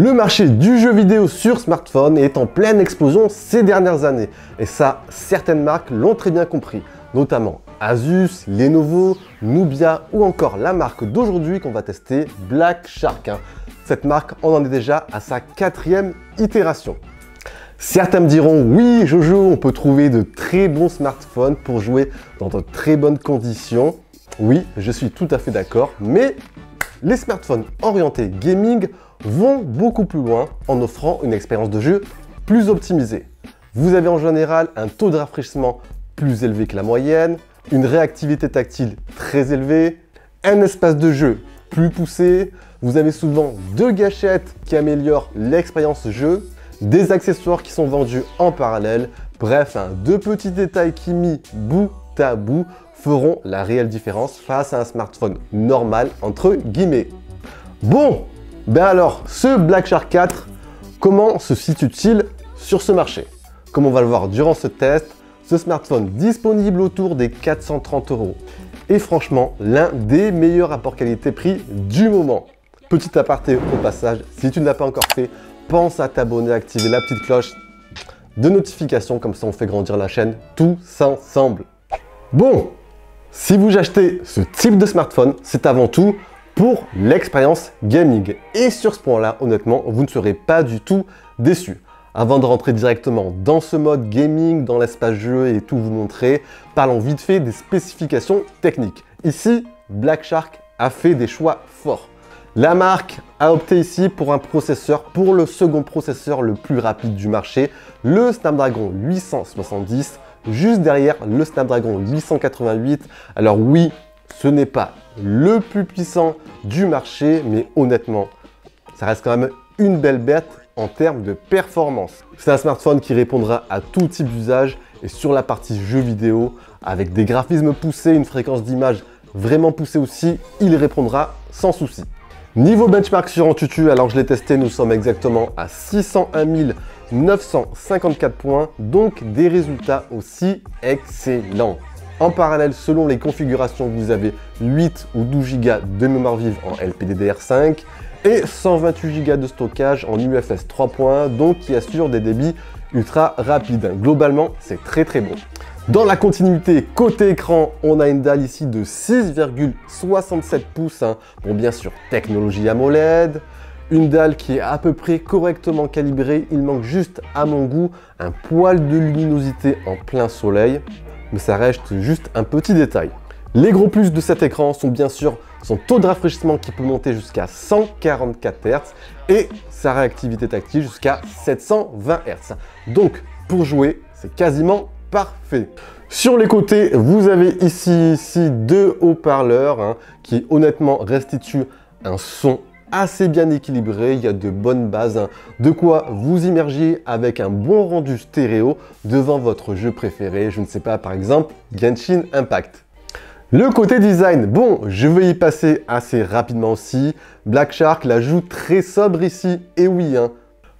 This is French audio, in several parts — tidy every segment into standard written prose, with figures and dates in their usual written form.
Le marché du jeu vidéo sur smartphone est en pleine explosion ces dernières années. Et ça, certaines marques l'ont très bien compris, notamment Asus, Lenovo, Nubia ou encore la marque d'aujourd'hui qu'on va tester, Black Shark. Cette marque, on en est déjà à sa 4e itération. Certains me diront, oui Jojo, on peut trouver de très bons smartphones pour jouer dans de très bonnes conditions. Oui, je suis tout à fait d'accord, mais les smartphones orientés gaming vont beaucoup plus loin en offrant une expérience de jeu plus optimisée. Vous avez en général un taux de rafraîchissement plus élevé que la moyenne, une réactivité tactile très élevée, un espace de jeu plus poussé, vous avez souvent 2 gâchettes qui améliorent l'expérience jeu, des accessoires qui sont vendus en parallèle, bref, 2 petits détails qui mis bout à bout feront la réelle différence face à un smartphone normal entre guillemets. Bon, ben alors, ce Black Shark 4, comment se situe-t-il sur ce marché? Comme on va le voir durant ce test, ce smartphone disponible autour des 430 € est franchement l'un des meilleurs rapports qualité-prix du moment. Petit aparté au passage, si tu ne l'as pas encore fait, pense à t'abonner, activer la petite cloche de notification, comme ça on fait grandir la chaîne tous ensemble. Bon, si vous achetez ce type de smartphone, c'est avant tout pour l'expérience gaming. Et sur ce point-là, honnêtement, vous ne serez pas du tout déçus. Avant de rentrer directement dans ce mode gaming, dans l'espace jeu et tout vous montrer, parlons vite fait des spécifications techniques. Ici, Black Shark a fait des choix forts. La marque a opté ici pour un processeur, pour le second processeur le plus rapide du marché, le Snapdragon 870, juste derrière le Snapdragon 888. Alors oui, ce n'est pas le plus puissant du marché, mais honnêtement, ça reste quand même une belle bête en termes de performance. C'est un smartphone qui répondra à tout type d'usage et sur la partie jeux vidéo, avec des graphismes poussés, une fréquence d'image vraiment poussée aussi, il répondra sans souci. Niveau benchmark sur Antutu, alors je l'ai testé, nous sommes exactement à 601 954 points, donc des résultats aussi excellents. En parallèle, selon les configurations, vous avez 8 ou 12 Go de mémoire vive en LPDDR5 et 128 Go de stockage en UFS 3.1, donc qui assure des débits ultra rapides. Globalement, c'est très bon. Dans la continuité, côté écran, on a une dalle ici de 6,67 pouces, pour bien sûr technologie AMOLED. Une dalle qui est à peu près correctement calibrée, il manque juste à mon goût un poil de luminosité en plein soleil, mais ça reste juste un petit détail. Les gros plus de cet écran sont bien sûr son taux de rafraîchissement qui peut monter jusqu'à 144 Hz et sa réactivité tactile jusqu'à 720 Hz. Donc pour jouer, c'est quasiment parfait. Sur les côtés, vous avez ici 2 haut-parleurs qui honnêtement restituent un son assez bien équilibré, il y a de bonnes bases, de quoi vous immerger avec un bon rendu stéréo devant votre jeu préféré, je ne sais pas, par exemple Genshin Impact. Le côté design, bon, je vais y passer assez rapidement aussi. Black Shark la joue très sobre ici, et oui,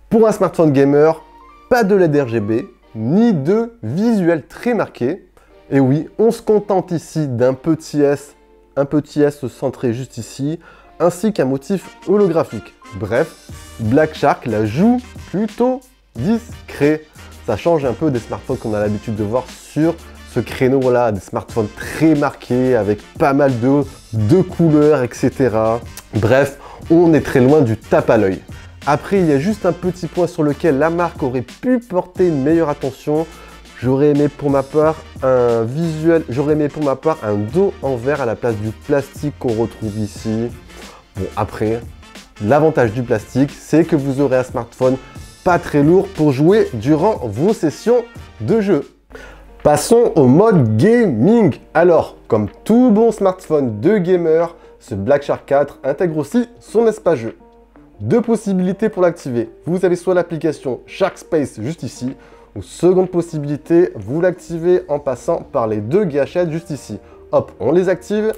pour un smartphone gamer, pas de LED RGB, ni de visuel très marqué. Et oui, on se contente ici d'un petit S centré juste ici, ainsi qu'un motif holographique. Bref, Black Shark la joue plutôt discret. Ça change un peu des smartphones qu'on a l'habitude de voir sur ce créneau-là, des smartphones très marqués, avec pas mal de couleurs, etc. Bref, on est très loin du tape à l'œil. Après, il y a juste un petit point sur lequel la marque aurait pu porter une meilleure attention. J'aurais aimé pour ma part un dos en verre à la place du plastique qu'on retrouve ici. Bon, après, l'avantage du plastique, c'est que vous aurez un smartphone pas très lourd pour jouer durant vos sessions de jeu. Passons au mode gaming. Alors, comme tout bon smartphone de gamer, ce Black Shark 4 intègre aussi son espace jeu. 2 possibilités pour l'activer. Vous avez soit l'application Shark Space juste ici, ou seconde possibilité, vous l'activez en passant par les 2 gâchettes juste ici. Hop, on les active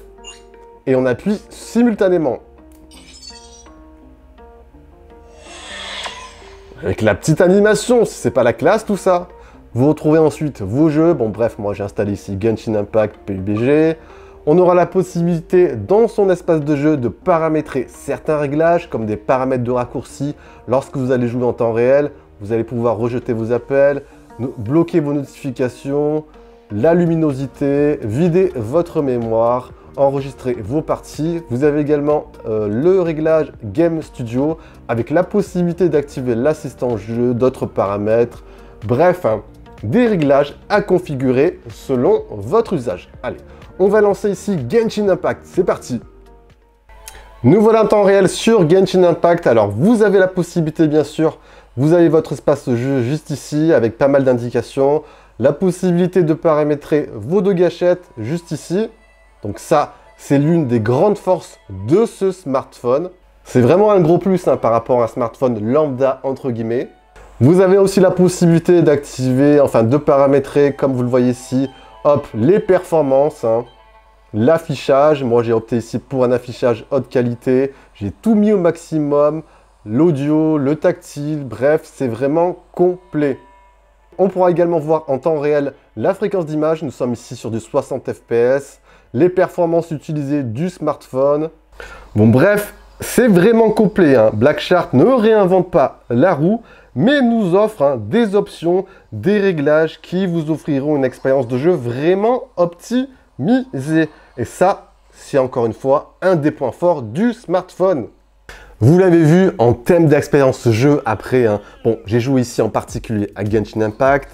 et on appuie simultanément. Avec la petite animation, si c'est pas la classe tout ça. Vous retrouvez ensuite vos jeux. Bon bref, moi j'ai installé ici Genshin Impact, PUBG. On aura la possibilité dans son espace de jeu de paramétrer certains réglages comme des paramètres de raccourci lorsque vous allez jouer en temps réel. Vous allez pouvoir rejeter vos appels, bloquer vos notifications, la luminosité, vider votre mémoire, enregistrer vos parties. Vous avez également le réglage Game Studio avec la possibilité d'activer l'assistant jeu, d'autres paramètres. Bref, des réglages à configurer selon votre usage. Allez, on va lancer ici Genshin Impact. C'est parti! Nous voilà en temps réel sur Genshin Impact. Alors, vous avez la possibilité, bien sûr, vous avez votre espace jeu juste ici avec pas mal d'indications. La possibilité de paramétrer vos 2 gâchettes juste ici. Donc ça, c'est l'une des grandes forces de ce smartphone. C'est vraiment un gros plus par rapport à un smartphone lambda entre guillemets. Vous avez aussi la possibilité d'activer, enfin de paramétrer, comme vous le voyez ici, hop, les performances, l'affichage. Moi, j'ai opté ici pour un affichage haute qualité. J'ai tout mis au maximum. L'audio, le tactile, bref, c'est vraiment complet. On pourra également voir en temps réel la fréquence d'image. Nous sommes ici sur du 60 fps. Les performances utilisées du smartphone. Bon, bref, c'est vraiment complet. Black Shark ne réinvente pas la roue, mais nous offre des options, des réglages qui vous offriront une expérience de jeu vraiment optimisée. Et ça, c'est encore une fois un des points forts du smartphone. Vous l'avez vu en thème d'expérience jeu après, bon, j'ai joué ici en particulier à Genshin Impact.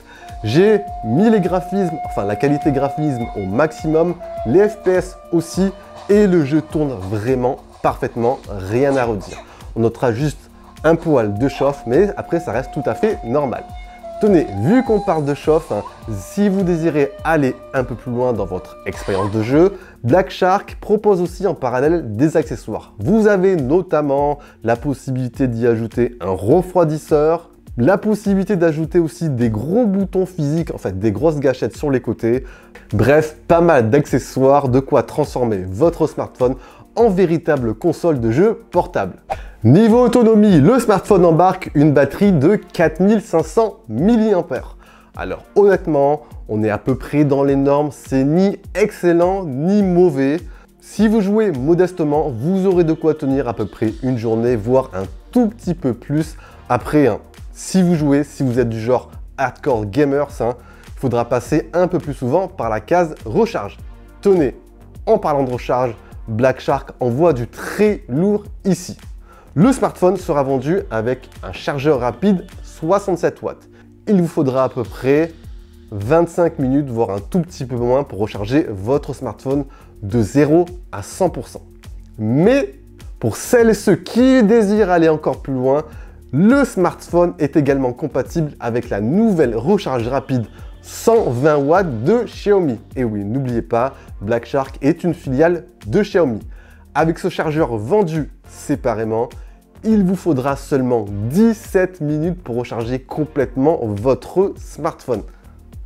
J'ai mis les graphismes, enfin la qualité graphisme au maximum, les FPS aussi, et le jeu tourne vraiment parfaitement, rien à redire. On notera juste un poil de chauffe, mais après ça reste tout à fait normal. Tenez, vu qu'on parle de chauffe, si vous désirez aller un peu plus loin dans votre expérience de jeu, Black Shark propose aussi en parallèle des accessoires. Vous avez notamment la possibilité d'y ajouter un refroidisseur, la possibilité d'ajouter aussi des gros boutons physiques, en fait des grosses gâchettes sur les côtés. Bref, pas mal d'accessoires, de quoi transformer votre smartphone en véritable console de jeu portable. Niveau autonomie, le smartphone embarque une batterie de 4500 mAh. Alors honnêtement, on est à peu près dans les normes, c'est ni excellent ni mauvais. Si vous jouez modestement, vous aurez de quoi tenir à peu près une journée, voire un tout petit peu plus. Après, si vous jouez, si vous êtes du genre hardcore gamers, il faudra passer un peu plus souvent par la case recharge. Tenez, en parlant de recharge, Black Shark envoie du très lourd ici. Le smartphone sera vendu avec un chargeur rapide 67 watts. Il vous faudra à peu près 25 minutes, voire un tout petit peu moins pour recharger votre smartphone de 0 à 100%. Mais pour celles et ceux qui désirent aller encore plus loin, le smartphone est également compatible avec la nouvelle recharge rapide 120 watts de Xiaomi. Et oui, n'oubliez pas, Black Shark est une filiale de Xiaomi. Avec ce chargeur vendu séparément, il vous faudra seulement 17 minutes pour recharger complètement votre smartphone.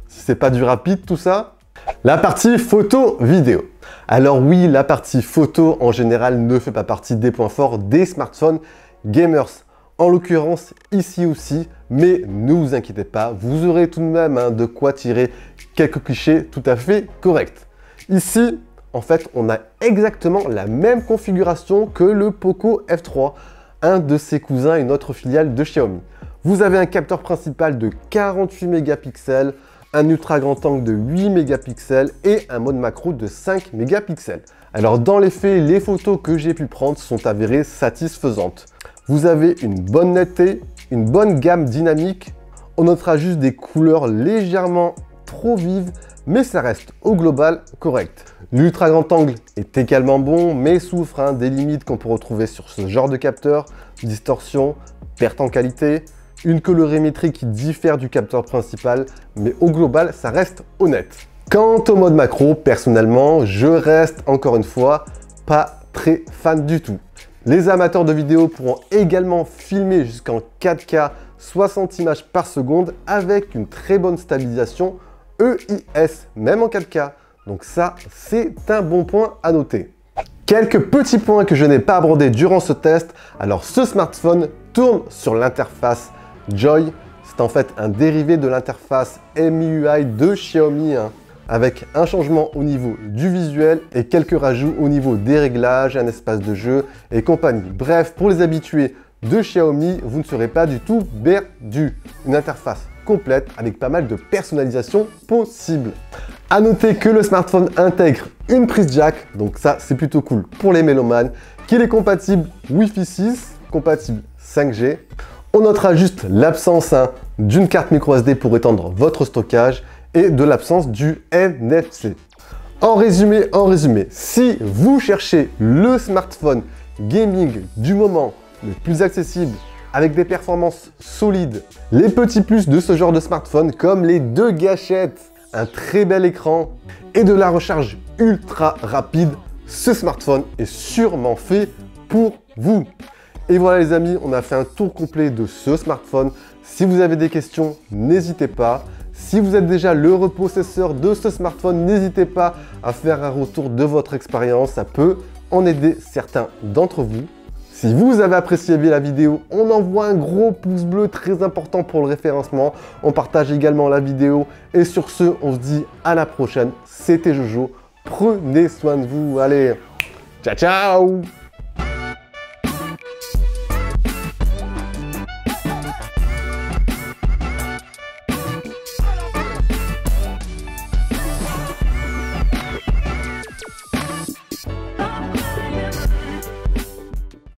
Si c'est pas du rapide tout ça. La partie photo-vidéo. Alors oui, la partie photo en général ne fait pas partie des points forts des smartphones gamers. En l'occurrence ici aussi, mais ne vous inquiétez pas, vous aurez tout de même de quoi tirer quelques clichés tout à fait corrects. Ici, en fait, on a exactement la même configuration que le Poco F3, un de ses cousins, une autre filiale de Xiaomi. Vous avez un capteur principal de 48 mégapixels, un ultra grand angle de 8 mégapixels et un mode macro de 5 mégapixels. Alors dans les faits, les photos que j'ai pu prendre sont avérées satisfaisantes. Vous avez une bonne netteté, une bonne gamme dynamique. On notera juste des couleurs légèrement trop vives, mais ça reste au global correct. L'ultra grand angle est également bon, mais souffre des limites qu'on peut retrouver sur ce genre de capteur, distorsion, perte en qualité, une colorimétrie qui diffère du capteur principal, mais au global, ça reste honnête. Quant au mode macro, personnellement, je reste encore une fois pas très fan du tout. Les amateurs de vidéo pourront également filmer jusqu'en 4K 60 images par seconde avec une très bonne stabilisation EIS, même en 4K. Donc ça, c'est un bon point à noter. Quelques petits points que je n'ai pas abordés durant ce test. Alors ce smartphone tourne sur l'interface Joy. C'est en fait un dérivé de l'interface MIUI de Xiaomi. avec un changement au niveau du visuel et quelques rajouts au niveau des réglages, un espace de jeu et compagnie. Bref, pour les habitués de Xiaomi, vous ne serez pas du tout perdu. Une interface complète avec pas mal de personnalisation possible. À noter que le smartphone intègre une prise jack, donc ça c'est plutôt cool pour les mélomanes, qu'il est compatible Wi-Fi 6, compatible 5G. On notera juste l'absence d'une carte microSD pour étendre votre stockage et de l'absence du NFC. En résumé, si vous cherchez le smartphone gaming du moment, le plus accessible, avec des performances solides, les petits plus de ce genre de smartphone comme les 2 gâchettes, un très bel écran et de la recharge ultra rapide, ce smartphone est sûrement fait pour vous. Et voilà les amis, on a fait un tour complet de ce smartphone. Si vous avez des questions, n'hésitez pas. Si vous êtes déjà l'heureux possesseur de ce smartphone, n'hésitez pas à faire un retour de votre expérience. Ça peut en aider certains d'entre vous. Si vous avez apprécié la vidéo, on envoie un gros pouce bleu très important pour le référencement. On partage également la vidéo. Et sur ce, on se dit à la prochaine. C'était Jojo. Prenez soin de vous. Allez, ciao ciao!